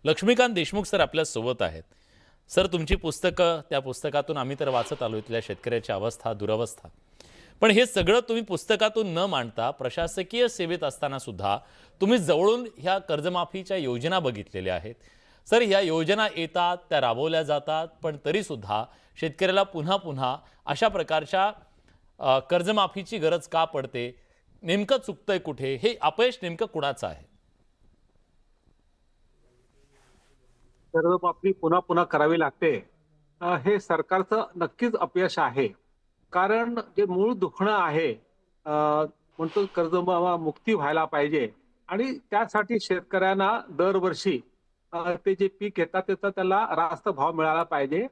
Laxmikant Deshmukh sir आपल्या सोबत आहेत. सर, तुमची पुस्तकं, त्या पुस्तकातून आम्ही तर वाचत आलो इथल्या शेतकऱ्याची अवस्था, दुरवस्था. पण हे सगळं तुम्ही पुस्तकातून न मांडता प्रशासकीय सेवेत असताना सुद्धा तुम्ही जवळून ह्या कर्जमाफीच्या योजना बघितलेल्या आहेत. सर, ह्या योजना येतात, त्या राबवल्या जातात, पण तरीसुद्धा शेतकऱ्याला पुन्हा पुन्हा अशा प्रकारच्या कर्जमाफीची गरज का पडते? नेमकं चुकतंय कुठे? हे अपयश नेमकं कुणाचं आहे? कर्जमाफी पुन्हा पुन्हा करावी लागते. हे सरकारचं नक्कीच अपयश आहे. कारण जे मूळ दुखणं आहे, म्हणतो मुक्ती व्हायला पाहिजे आणि त्यासाठी शेतकऱ्यांना दरवर्षी ते जे पीक घेतात त्याचा त्याला रास्त भाव मिळाला पाहिजे.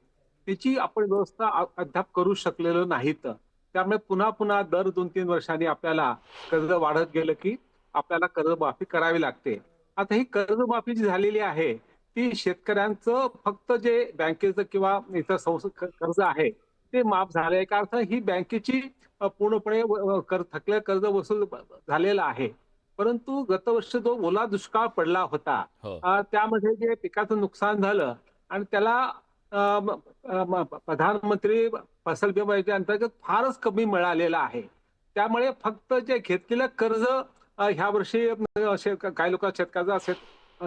त्याची आपण व्यवस्था अद्याप करू शकलेलो नाहीत. त्यामुळे पुन्हा पुन्हा दर 2-3 वर्षांनी आपल्याला कर्ज वाढत गेलं की आपल्याला कर्जमाफी करावी लागते. आता ही कर्जमाफी जी झालेली आहे ती शेतकऱ्यांचं फक्त जे बँकेचं किंवा इतर कर्ज आहे ते माफ झालंय. का अर्थ ही बँकेची पूर्णपणे थकलेलं कर्ज वसूल झालेलं आहे. परंतु गतवर्षी जो ओला दुष्काळ पडला होता, हो. त्यामध्ये जे पिकाचं नुकसान झालं आणि त्याला प्रधानमंत्री फसल बीमा योजनेअंतर्गत फारच कमी मिळालेलं आहे. त्यामुळे फक्त जे घेतलेलं कर्ज ह्या वर्षी काही लोक शेतकऱ्याचा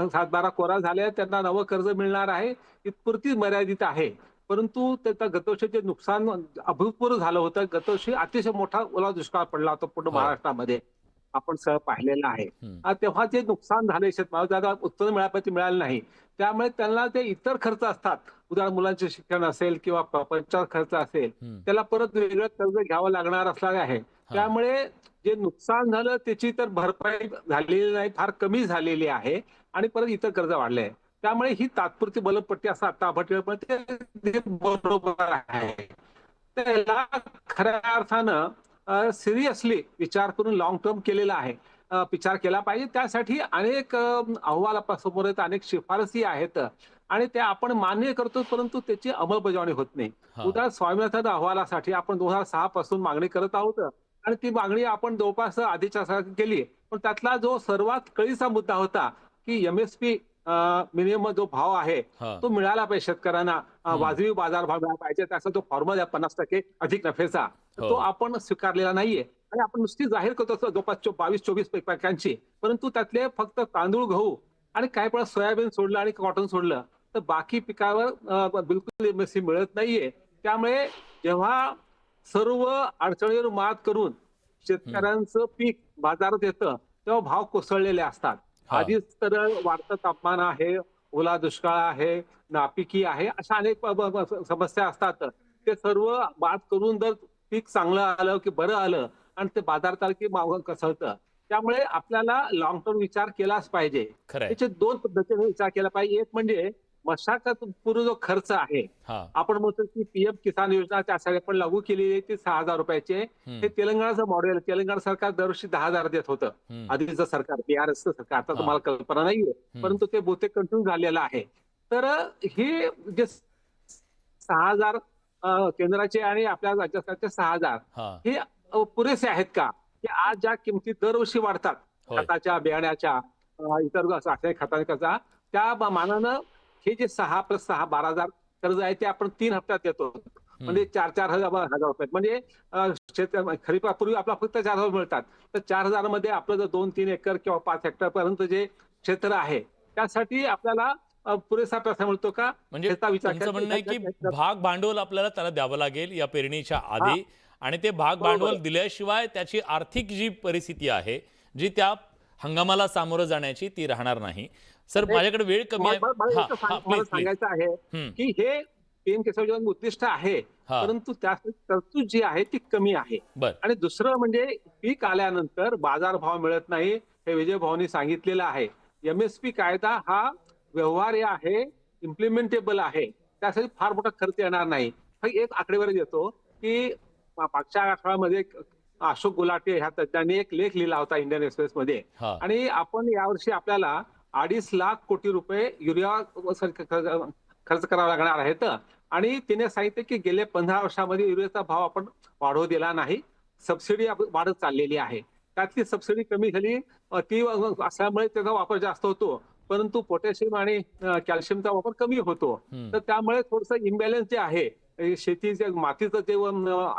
सातबारा कोरा झाले त्यांना नवं कर्ज मिळणार आहे, इतपुरती मर्यादित आहे. परंतु त्याचं गतवर्षी जे नुकसान अभूतपूर्व झालं होतं, गतवर्षी अतिशय मोठा ओला दुष्काळ पडला होता पूर्ण हो. महाराष्ट्रामध्ये. आपण सहज पाहिलेलं आहे. हं. तेव्हा जे नुकसान झाले शेतमालाला उत्पन्न मिळाल्यापासून मिळालं नाही. त्यामुळे त्यांना ते इतर खर्च असतात. उदाहरण मुलांचे शिक्षण असेल किंवा प्रपंचाचा खर्च असेल, हं. त्याला परत वेगळं कर्ज घ्यावं लागणार असणार आहे. हां. त्यामुळे जे नुकसान झालं त्याची तर भरपाई झालेली नाही, फार कमी झालेली आहे आणि परत इतर कर्ज वाढले. त्यामुळे ही तात्पुरती बलपट्टी असं आता आपण पण ते बरोबर आहे. त्याला खऱ्या अर्थानं सिरियसली विचार करून लॉंग टर्म केलेला आहे. विचार केला पाहिजे. त्यासाठी अनेक अहवाल आपल्या समोर आहेत, अनेक शिफारसी आहेत आणि त्या आपण मान्य करतो, परंतु त्याची अंमलबजावणी होत नाही. हां. उदाहरण स्वामीनाथन अहवालासाठी आपण 2006 पासून मागणी करत आहोत आणि ती मागणी आपण जवळपास आधीच्या सारखी केली. पण त्यातला जो सर्वात कळीचा मुद्दा होता की एमएसपी मिनिमम जो भाव आहे हां. तो मिळाला पाहिजे शेतकऱ्यांना. हं. वाजवी बाजारभाव मिळाला पाहिजे. त्याचा जो फॉर्म्युला आहे 50% अधिक नफ्याचा, हो. तो आपण स्वीकारलेला नाहीये आणि आपण नुसती जाहीर करतो जवळपास 22-24 पिकांची. परंतु त्यातले फक्त तांदूळ, गहू आणि काही पण सोयाबीन सोडलं आणि कॉटन सोडलं तर बाकी पिकावर बिलकुल एमएसपी मिळत नाहीये. त्यामुळे जेव्हा सर्व अडचणीवर मात करून हं. शेतकऱ्यांचं पीक बाजारात येतं तेव्हा भाव कोसळलेले असतात. हां. आधीच तर वाढतं तापमान आहे, ओला दुष्काळ आहे, नापिकी आहे, अशा अनेक समस्या असतात. ते सर्व बाद करून जर पीक चांगलं आलं की बरं आलं आणि ते बाजारात आलं की मागं कसळतं. त्यामुळे आपल्याला लॉंग टर्म विचार केलाच पाहिजे. खरंय. त्याचे 2 पद्धतीने विचार केला पाहिजे. एक म्हणजे मशागत पूर्व जो खर्च आहे, हां. आपण म्हणतो की पीएम किसान योजना त्यासाठी आपण लागू केलेली आहे ती 6,000 रुपयाची आहे. हं. हे तेलंगणाचं मॉडेल, तेलंगणा सरकार दरवर्षी 10,000 देत होतं. हं. आधीचं सरकार, बीआरएसचं सरकार, आता हां. तुम्हाला कल्पना नाहीये. हं. परंतु ते बहुतेक कंटिन्यू झालेलं आहे. तर हे जे 6,000 केंद्राचे आणि आपल्या राज्य सरकारचे 6,000 हां. हे पुरेसे आहेत का? की आज ज्या किमती दरवर्षी वाढतात, होय. खताच्या, बियाण्याच्या, इतर रासायनिक खतांचा, त्या मानानं हे जे 6+6 12,000 कर्ज आहे ते आपण 3 हप्त्यात देतो. हं. म्हणजे 4-4 हजार रुपये. म्हणजे खरीपापूर्वी आपला फक्त 4,000 मिळतात. तर 4,000 मध्ये आपलं जर 2-3 एकर किंवा 5 हेक्टर पर्यंत जे क्षेत्र आहे, त्यासाठी आपल्याला पुरेसा पैसा मिळतो का? म्हणजे ह्याचा विचार तुमचं म्हणणं आहे की भाग भांडवल आपल्याला त्याला द्यावं लागेल या पेरणीच्या हां, आधी, आणि ते भाग बरोबर. भांडवल दिल्याशिवाय त्याची आर्थिक जी परिस्थिती आहे, जी त्या हंगामाला सामोरं जाण्याची, ती राहणार नाही. सर, हे माझ्याकडे वेळ कमी आहे. मला हां, इतकं हां. मला प्लीज, प्लीज. सांगायचं आहे हं. की हे पीएम किसान योजना उद्दिष्ट आहे, हां. परंतु त्यासाठी तरतूद जी आहे ती कमी आहे. बरं. आणि दुसरं म्हणजे पीक आल्यानंतर बाजारभाव मिळत नाही, हे विजय भाऊंनी सांगितलेलं आहे. एमएसपी कायदा हा व्यवहार्य आहे, इम्प्लिमेंटेबल आहे. त्यासाठी फार मोठा खर्च येणार नाही. एक आकडेवारी देतो की मागच्या आठवड्यामध्ये अशोक गुलाटी ह्या तज्ञांनी एक लेख लिहिला होता इंडियन एक्सप्रेसमध्ये हां. आणि आपण यावर्षी आपल्याला 2.5 लाख कोटी रुपये युरिया खर्च करावा लागणार आहेत आणि तिने सांगितलं की गेल्या 15 वर्षामध्ये युरियाचा भाव आपण वाढवू दिला नाही. सबसिडी वाढत चाललेली आहे. त्यातली सबसिडी कमी झाली, ती असल्यामुळे त्याचा वापर जास्त होतो. परंतु पोटॅशियम आणि कॅल्शियमचा वापर कमी होतो. तर त्यामुळे थोडंसं इम्बॅलन्स जे आहे, शेतीच्या मातीचं जे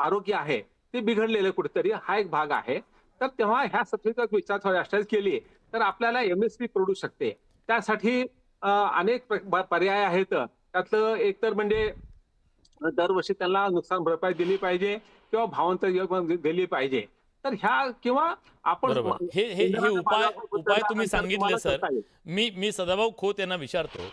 आरोग्य आहे ते बिघडलेलं कुठेतरी हा एक भाग आहे. तर तेव्हा ह्या सगळीचा विचार केली तर आपल्याला एमएसपी परवडू शकते. त्यासाठी अनेक पर्याय आहेत. त्यातलं एक तर म्हणजे दरवर्षी त्यांना नुकसान भरपाई दिली पाहिजे किंवा भावांतर दिली पाहिजे. तर ह्या किंवा आपण बरोबर. हे हे हे इंधनाच्या उपाय बाजारावर उपाय तुम्ही उतरल्यानंतर सांगितले तुम्हाला सर. करता येईल. मी सदाभाऊ खोत यांना विचारतो